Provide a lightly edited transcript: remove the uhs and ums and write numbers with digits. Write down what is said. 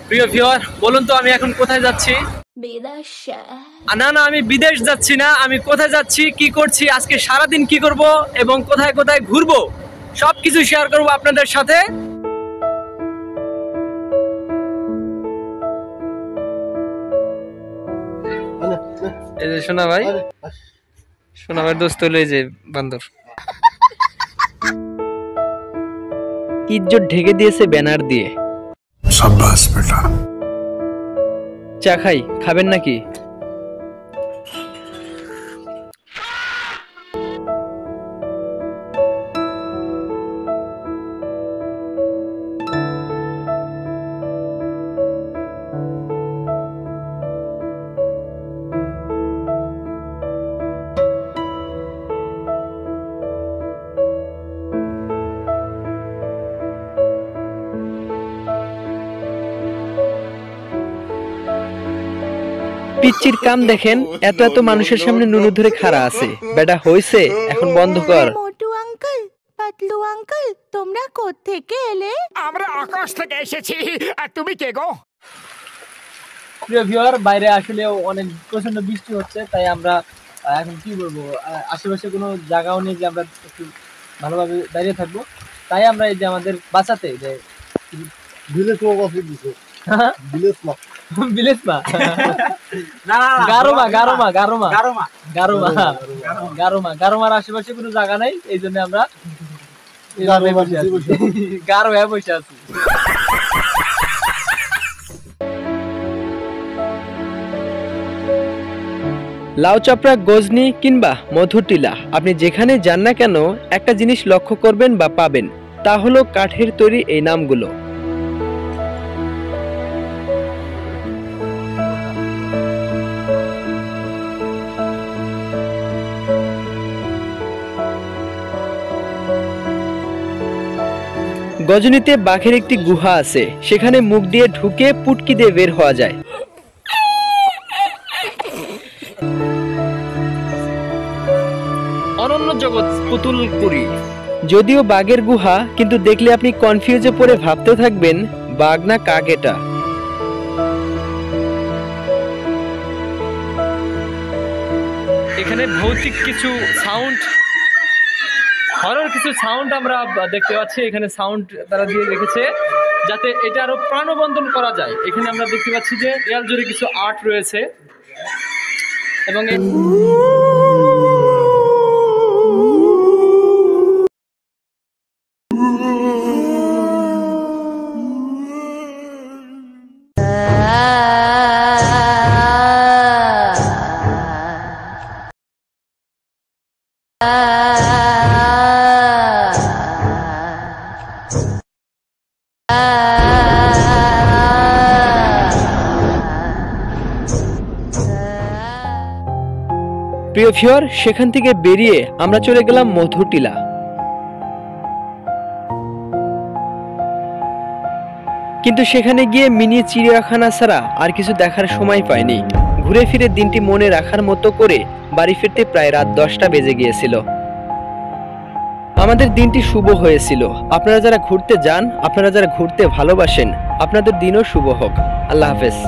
প্রিয় ভিউয়ার, বলুন তো আমি এখন কোথায় যাচ্ছি? না না, আমি বিদেশ যাচ্ছি না। আমি কোথায় যাচ্ছি, কি করছি, আজকে সারাদিন কি করব এবং কোথায় কোথায় ঘুরবো সবকিছু শেয়ার করব আপনাদের সাথে। এই যে সোনা ভাই দোস্ত হলো, এই যে বান্দর। ইজ্জত ঢেকে দিয়েছে ব্যানার দিয়ে। শাবাশ বেটা। চা খাই, খাবেন নাকি? পিচ্চির কাম দেখেন, এত এত মানুষের সামনে নুনু ধরে খাড়া আছে। বেটা হইছে, এখন বন্ধ কর। মোটু আঙ্কেল, পাতলু আঙ্কেল, তোমরা কোত্থেকে এলে? আমরা আকাশ থেকে এসেছি। আর তুমি কে গো? প্রিয় ভিউয়ার, বাইরে আসলে অনেক প্রচন্ড বৃষ্টি হচ্ছে, তাই আমরা এখন কি বলবো, আশেপাশে কোনো জায়গাও নেই যে আমরা একটু ভালোভাবে দাঁড়িয়ে থাকবো। তাই আমরা এই যে আমাদের বাঁচাতে যে গারোমার আশেপাশে কোনো জায়গা নাই, এই জন্য আমরা গারো হয়ে বসে আছি। লাউ চাপড়া, গজনি কিংবা মধুর টিলা, আপনি যেখানে যান না কেন একটা জিনিস লক্ষ্য করবেন বা পাবেন, তা হলো কাঠের তৈরি এই নামগুলো। গজনীতে বাঘের একটি গুহা আছে, সেখানে মুখ দিয়ে ঢুকে পুটকি দিয়ে বের হওয়া যায়। অনন্য জগৎ পুতুলপুরি। যদিও বাঘের গুহা, কিন্তু দেখলে আপনি কনফিউজে পড়ে ভাবতে থাকবেন বাঘ না কাক এটা। এখানে ভৌতিক কিছু সাউন্ড, হরর কিছু সাউন্ড আমরা দেখতে পাচ্ছি। এখানে সাউন্ড তারা দিয়ে রেখেছে যাতে এটা আরো প্রাণবন্তন করা যায়। এখানে আমরা দেখতে পাচ্ছি যে দেয়াল জুড়ে কিছু আর্ট রয়েছে এবং প্রিয় ভিউয়ার, সেখান থেকে বেরিয়ে আমরা চলে গেলাম মধুর টিলা। কিন্তু সেখানে গিয়ে মিনি চিড়িয়াখানা ছাড়া আর কিছু দেখার সময় পাইনি। ঘুরে ফিরে দিনটি মনে রাখার মতো করে বাড়ি ফিরতে প্রায় রাত 10টা বেজে গিয়েছিল। আমাদের দিনটি শুভ হয়েছিল। আপনারা যারা ঘুরতে যান, আপনারা যারা ঘুরতে ভালোবাসেন, আপনাদের দিনও শুভ হোক। আল্লাহ হাফেজ।